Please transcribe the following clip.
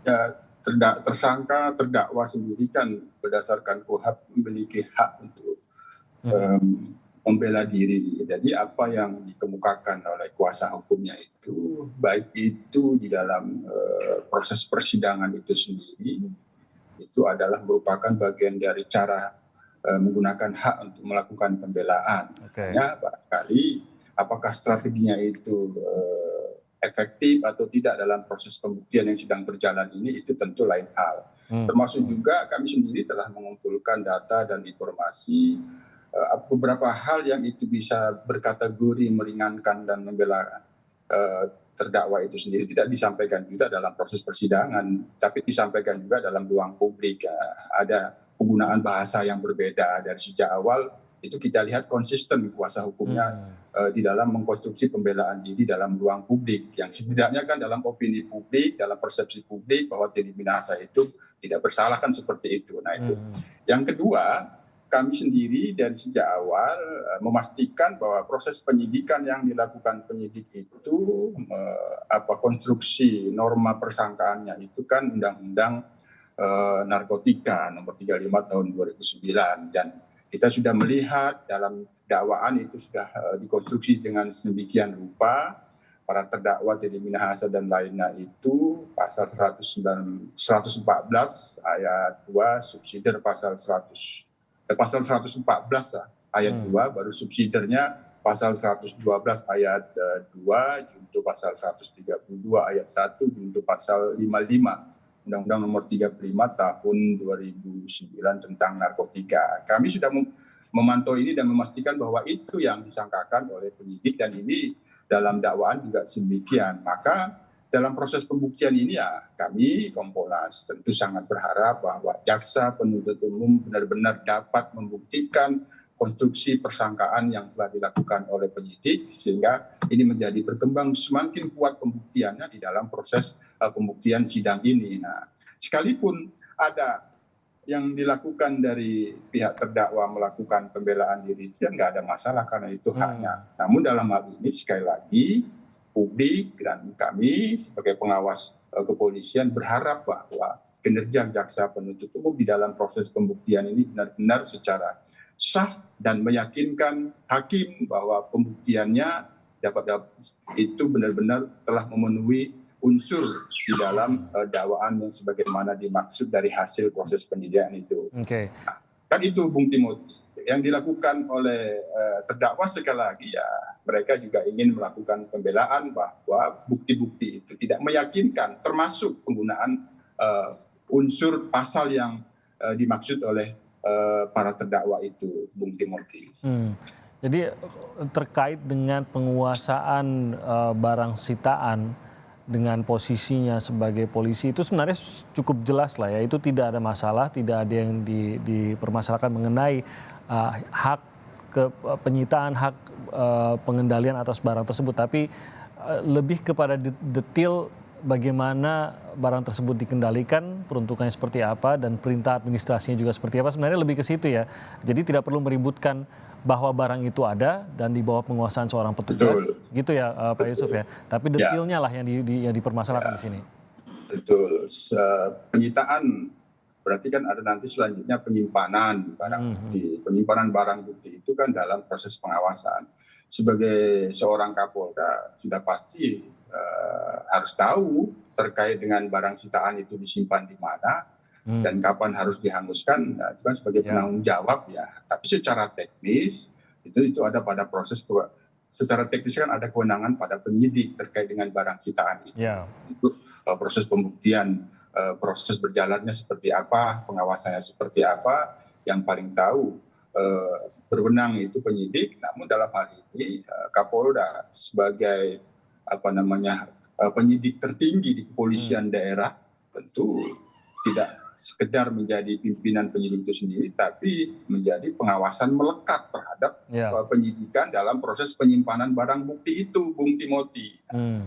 Ya, tersangka, terdakwa sendiri kan berdasarkan KUHP memiliki hak untuk Mhm. membela diri. Jadi apa yang dikemukakan oleh kuasa hukumnya itu, baik itu di dalam proses persidangan itu sendiri, itu adalah merupakan bagian dari cara menggunakan hak untuk melakukan pembelaan. Oke. Hanya barangkali apakah strateginya itu efektif atau tidak dalam proses pembuktian yang sedang berjalan ini, itu tentu lain hal. Mmm, Termasuk mhm. juga kami sendiri telah mengumpulkan data dan informasi beberapa hal yang itu bisa berkategori meringankan dan membela terdakwa itu sendiri tidak disampaikan juga dalam proses persidangan, tapi disampaikan juga dalam ruang publik. Ada penggunaan bahasa yang berbeda dari sejak awal, itu kita lihat konsisten kuasa hukumnya Mmm. di dalam mengkonstruksi pembelaan diri dalam ruang publik, yang setidaknya kan dalam opini publik, dalam persepsi publik bahwa Teddy Minahasa itu tidak bersalah kan seperti itu. Nah itu. Mhm. Yang kedua, kami sendiri dari sejak awal memastikan bahwa proses penyidikan yang dilakukan penyidik itu konstruksi norma persangkaannya itu kan Undang-Undang Narkotika nomor 35 tahun 2009, dan kita sudah melihat dalam dakwaan itu sudah dikonstruksi dengan sedemikian rupa. Para terdakwa Teddy Minahasa dan lainnya itu pasal 114 ayat 2 subsidiar pasal 114 ayat Mmm. 2, baru subsidiarnya pasal 112 ayat 2, junto pasal 132 ayat 1, junto pasal 55 Undang-Undang nomor 35 tahun 2009 tentang narkotika. Kami sudah memantau ini dan memastikan bahwa itu yang disangkakan oleh penyidik, dan ini dalam dakwaan juga demikian. Maka dalam proses pembuktian ini ya kami Kompolnas tentu sangat berharap bahwa jaksa penuntut umum benar-benar dapat membuktikan konstruksi persangkaan yang telah dilakukan oleh penyidik, sehingga ini menjadi berkembang semakin kuat pembuktiannya di dalam proses pembuktian sidang ini. Nah, sekalipun ada yang dilakukan dari pihak terdakwa melakukan pembelaan diri, itu nggak ada masalah karena itu Mmm. haknya. Namun dalam hal ini sekali lagi publik dan kami sebagai pengawas kepolisian berharap bahwa kinerja jaksa penuntut umum di dalam proses pembuktian ini benar-benar secara sah dan meyakinkan hakim bahwa pembuktiannya itu benar-benar telah memenuhi unsur di dalam dakwaan yang sebagaimana dimaksud dari hasil proses penyidikan itu. Oke. Kan itu Bung Timothy. Yang dilakukan oleh terdakwa sekali lagi ya mereka juga ingin melakukan pembelaan bahwa bukti-bukti itu tidak meyakinkan, termasuk penggunaan unsur pasal yang dimaksud oleh para terdakwa itu, Bung Timothy. Jadi terkait dengan penguasaan barang sitaan dengan posisinya sebagai polisi itu sebenarnya cukup jelas lah ya, itu tidak ada masalah, tidak ada yang dipermasalahkan mengenai hak penyitaan, hak pengendalian atas barang tersebut, tapi lebih kepada detail bagaimana barang tersebut dikendalikan, peruntukannya seperti apa, dan perintah administrasinya juga seperti apa, sebenarnya lebih ke situ ya. Jadi tidak perlu meributkan bahwa barang itu ada dan di bawah penguasaan seorang petugas, Betul, gitu ya Pak Yusuf betul. ya. Tapi Ya, detailnya lah yang dipermasalahkan ya, di sini. betul. Penyitaan berarti kan ada nanti selanjutnya penyimpanan barang Mhm. bukti. Penyimpanan barang bukti itu kan dalam proses pengawasan. Sebagai seorang Kapolda sudah pasti harus tahu terkait dengan barang sitaan itu disimpan di mana Mmm. dan kapan harus dihanguskan. Nah, itu kan sebagai Ya. penanggung jawab ya. Tapi secara teknis itu ada pada proses secara teknis kan ada kewenangan pada penyidik terkait dengan barang sitaan itu. Ya. Untuk proses pembuktian, proses berjalannya seperti apa, pengawasannya seperti apa, yang paling tahu berwenang itu penyidik. Namun dalam hal ini Kapolda sebagai penyidik tertinggi di kepolisian daerah tentu tidak sekedar menjadi pimpinan penyidik itu sendiri, tapi menjadi pengawasan melekat terhadap Ya. penyidikan dalam proses penyimpanan barang bukti itu, Bung Timothy.